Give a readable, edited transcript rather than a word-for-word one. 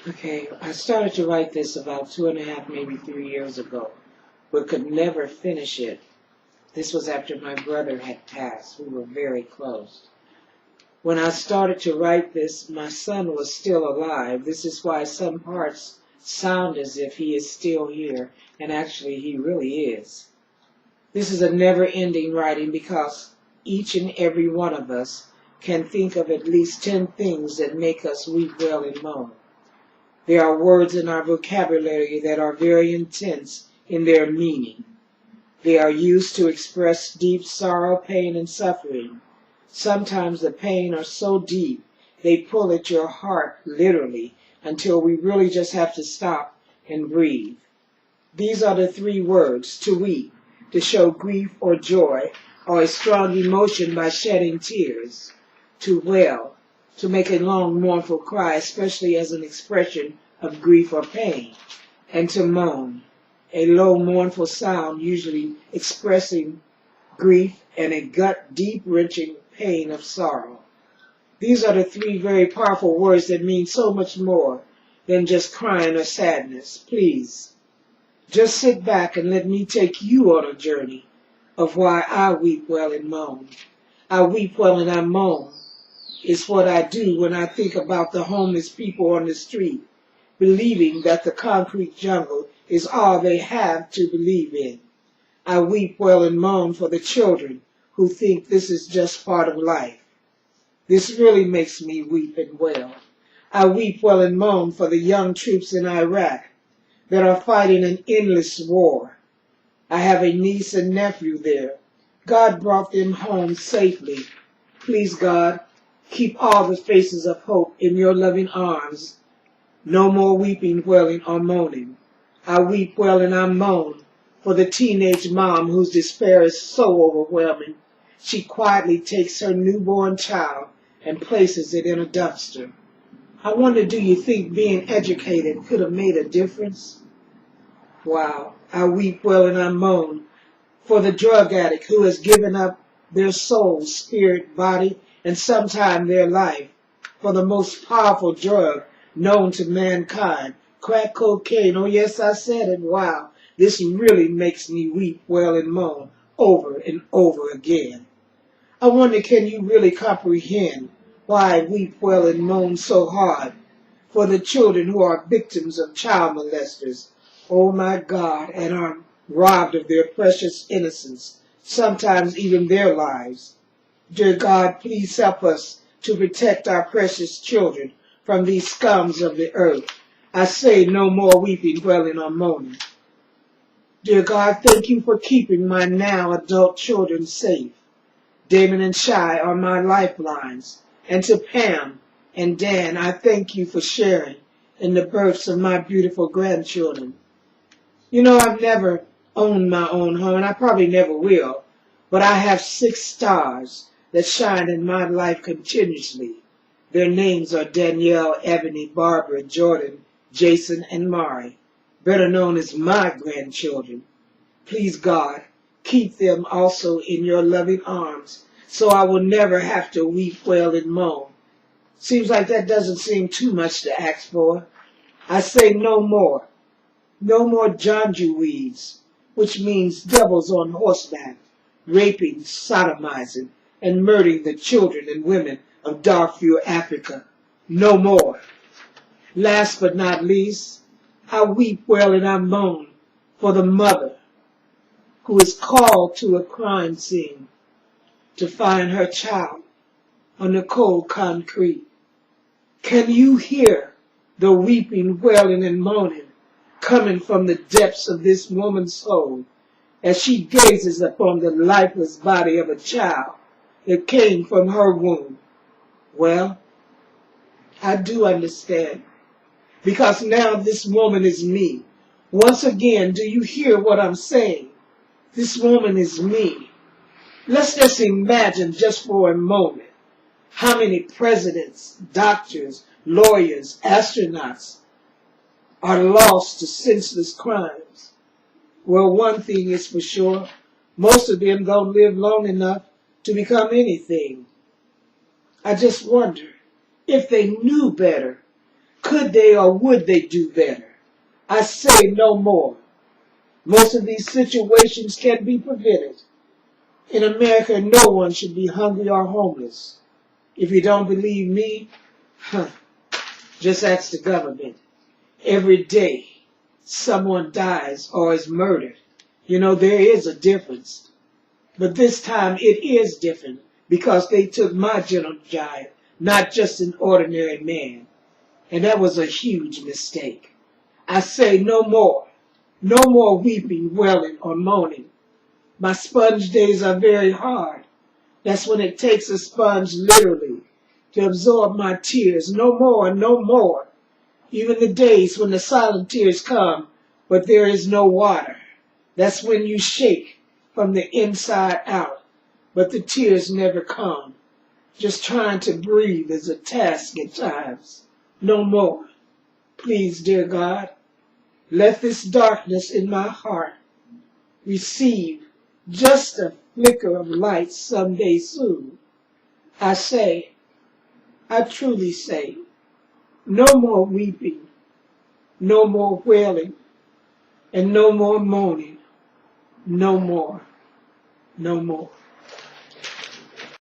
Okay, I started to write this about 2.5, maybe 3 years ago, but could never finish it. This was after my brother had passed. We were very close. When I started to write this, my son was still alive. This is why some parts sound as if he is still here, and actually he really is. This is a never-ending writing because each and every one of us can think of at least 10 things that make us weep, wail, and moan. There are words in our vocabulary that are very intense in their meaning. They are used to express deep sorrow, pain, and suffering. Sometimes the pain are so deep, they pull at your heart literally until we really just have to stop and breathe. These are the 3 words: to weep, to show grief or joy, or a strong emotion by shedding tears; to wail, to make a long mournful cry, especially as an expression of grief or pain; and to moan, a low mournful sound usually expressing grief and a gut deep wrenching pain of sorrow. These are the 3 very powerful words that mean so much more than just crying or sadness. Please, just sit back and let me take you on a journey of why I weep, wail, and moan. I weep, wail, and I moan. It's what I do when I think about the homeless people on the street, believing that the concrete jungle is all they have to believe in. I weep, wail, and moan for the children who think this is just part of life. This really makes me weep and wail. I weep, wail, and moan for the young troops in Iraq that are fighting an endless war. I have a niece and nephew there. God brought them home safely. Please, God, keep all the faces of hope in your loving arms. No more weeping, wailing, or moaning. I weep, wail, and I moan for the teenage mom whose despair is so overwhelming. She quietly takes her newborn child and places it in a dumpster. I wonder, do you think being educated could have made a difference? Wow. I weep, wail, and I moan for the drug addict who has given up their soul, spirit, body, and sometime their life for the most powerful drug known to mankind, crack cocaine. Oh yes, I said it. Wow. This really makes me weep, wail, and moan over and over again. I wonder, can you really comprehend why I weep, wail, and moan so hard for the children who are victims of child molesters? Oh my God, and are robbed of their precious innocence, sometimes even their lives. Dear God, please help us to protect our precious children from these scums of the earth. I say no more weeping, wailing, or moaning. Dear God, thank you for keeping my now adult children safe. Damon and Shy are my lifelines. And to Pam and Dan, I thank you for sharing in the births of my beautiful grandchildren. You know, I've never owned my own home, and I probably never will, but I have 6 stars that shine in my life continuously. Their names are Danielle, Ebony, Barbara, Jordan, Jason, and Mari, better known as my grandchildren. Please, God, keep them also in your loving arms, so I will never have to weep, wail, and moan. Seems like that doesn't seem too much to ask for. I say no more. No more Janju weeds, which means devils on horseback, raping, sodomizing, and murdering the children and women of Darfur, Africa. No more. Last but not least, I weep, wail, and I moan for the mother who is called to a crime scene to find her child on the cold concrete. Can you hear the weeping, wailing, and moaning coming from the depths of this woman's soul as she gazes upon the lifeless body of a child that came from her womb? Well, I do understand, because now this woman is me. Once again, do you hear what I'm saying? This woman is me. Let's just imagine just for a moment how many presidents, doctors, lawyers, astronauts are lost to senseless crimes. Well, one thing is for sure, most of them don't live long enough to become anything. I just wonder, if they knew better, Could they or would they do better? I say no more. Most of these situations can be prevented. In America, no one should be hungry or homeless. If you don't believe me, just ask the government. Every day, someone dies or is murdered. You know, there is a difference. But this time, it is different because they took my gentle giant, not just an ordinary man. And that was a huge mistake. I say no more. No more weeping, wailing, or moaning. My sponge days are very hard. That's when it takes a sponge literally to absorb my tears. No more, no more. Even the days when the silent tears come, but there is no water. That's when you shake from the inside out, but the tears never come. Just trying to breathe is a task at times. No more. Please, dear God, let this darkness in my heart receive just a flicker of light someday soon. I say, I truly say, no more weeping, no more wailing, and no more moaning. No more, no more.